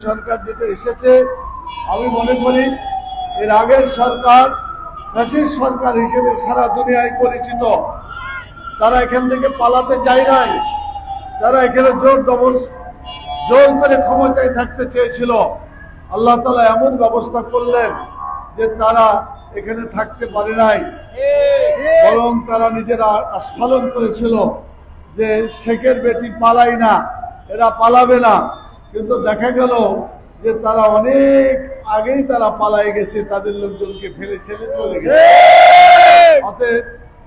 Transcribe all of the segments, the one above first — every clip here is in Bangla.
সরকার যেটা এসেছে আমি মনে করি এর আগের সরকার ফ্যাসিস্ট সরকার হিসেবে সারা দুনিয়ায় পরিচিত। তারা এখান থেকে পালাতে চায় নাই, তারা এখানে জোর করে ক্ষমতায় থাকতে চেয়েছিল। আল্লাহ তাআলা এমন ব্যবস্থা করলেন যে তারা এখানে থাকতে পারে নাই, বরং তারা নিজেরা আস্ফালন করেছিল যে শেখের বেটি পালাই না, এরা পালাবে না। কিন্তু দেখা গেল যে তারা অনেক আগেই তারা পালাই গেছে, তাদের লোকজনকে ফেলে ছেড়ে চলে গেছে। অতএব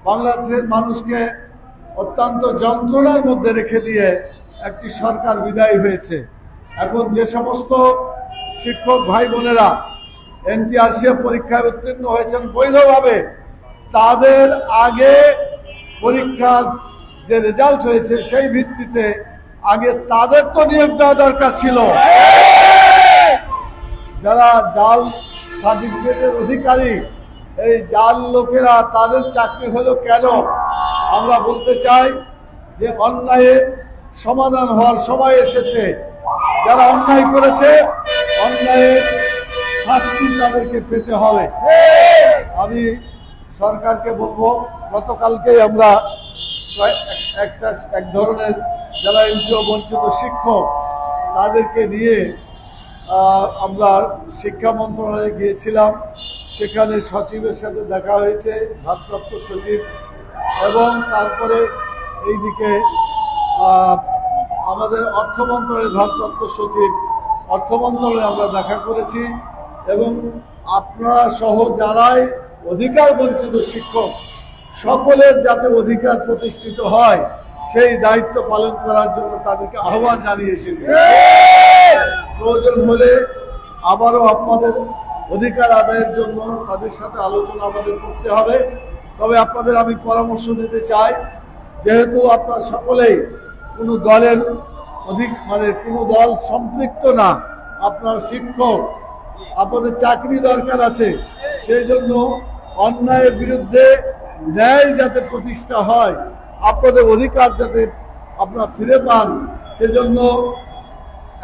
বাংলাদেশের মানুষকে অত্যন্ত যন্ত্রণার মধ্যে রেখে দিয়ে একটি সরকার বিদায় হয়েছে। এখন যে সমস্ত শিক্ষক ভাই বোনেরা এনটিআরসি পরীক্ষায় উত্তীর্ণ হয়েছেন বৈধভাবে, তাদের আগে পরীক্ষার যে রেজাল্ট হয়েছে সেই ভিত্তিতে আগে তাদের তো নিয়োগ দেওয়া দরকার ছিল। যারা জাল সার্টিফিকেটের অধিকারী, এই জাল লোকেরা, তাদের চাকরি হলো কেন? আমরা বলতে চাই যে অন্যায়ের সমাধান হওয়ার সময় এসেছে। যারা অন্যায় করেছে অন্যায়ের শাস্তি তাদেরকে পেতে হবে। আমি সরকারকে বলবো, গতকালকেই আমরা এক ধরনের যারা এনজিও বঞ্চিত শিক্ষক তাদেরকে নিয়ে আমরা শিক্ষা মন্ত্রণালয়ে গিয়েছিলাম। সেখানে সচিবের সাথে দেখা হয়েছে, ভারপ্রাপ্ত সচিব, এবং তারপরে এইদিকে আমাদের অর্থ মন্ত্রণালয়ের ভারপ্রাপ্ত সচিব, অর্থ মন্ত্রণালয়ে আমরা দেখা করেছি। এবং আপনারা সহ যারাই অধিকার বঞ্চিত শিক্ষক, সকলের যাতে অধিকার প্রতিষ্ঠিত হয় সেই দায়িত্ব পালন করার জন্য তাদেরকে আহ্বান জানিয়ে এসেছি। প্রয়োজন হলে আবারও আপনাদের অধিকার আদায়ের জন্য তাদের সাথে আলোচনা আমাদের করতে হবে। তবে আপনাদের আমি পরামর্শ দিতে চাই, যেহেতু আপনারা সকলেই কোনো দলের কোনো দল সম্পৃক্ত না, আপনার শিক্ষক, আপনাদের চাকরি দরকার আছে, সেই জন্য অন্যায়ের বিরুদ্ধে ন্যায় যাতে প্রতিষ্ঠা হয়, আপনাদের অধিকার যাতে আপনারা ফিরে পান, সেজন্য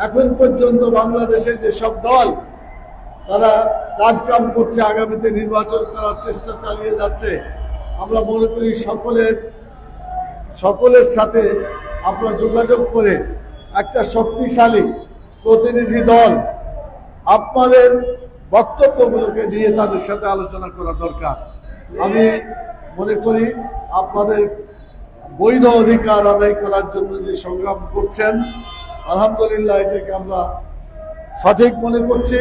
এখন পর্যন্ত বাংলাদেশে যেসব দল তারা কাজকাম করছে, আগামীতে নির্বাচন করার চেষ্টা চালিয়ে যাচ্ছে, আমরা মনে করি সকলের সাথে আপনারা যোগাযোগ করে একটা শক্তিশালী প্রতিনিধি দল আপনাদের বক্তব্যগুলোকে নিয়ে তাদের সাথে আলোচনা করা দরকার। আমি মনে করি আপনাদের বৈধ অধিকার আদায় করার জন্য যে সংগ্রাম করছেন, আলহামদুলিল্লাহ এটাকে আমরা সঠিক মনে করছি।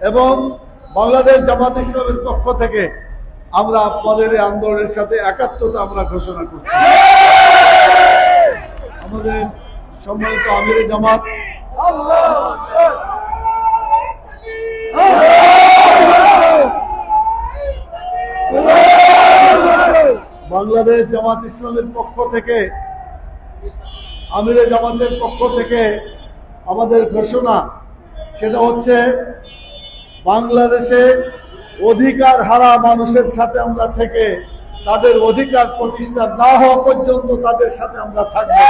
এবং বাংলাদেশ জামাত ইসলামের পক্ষ থেকে আমরা আপনাদের এই আন্দোলনের সাথে একাত্মতা আমরা ঘোষণা করছি। আমাদের সম্মানিত আমিরে জামাত বাংলাদেশ জামাত ইসলামের পক্ষ থেকে, আমিরে জামাতের পক্ষ থেকে আমাদের ঘোষণা, সেটা হচ্ছে বাংলাদেশে অধিকার হারা মানুষের সাথে আমরা থেকে তাদের অধিকার প্রতিষ্ঠা না হওয়া পর্যন্ত তাদের সাথে আমরা থাকবো।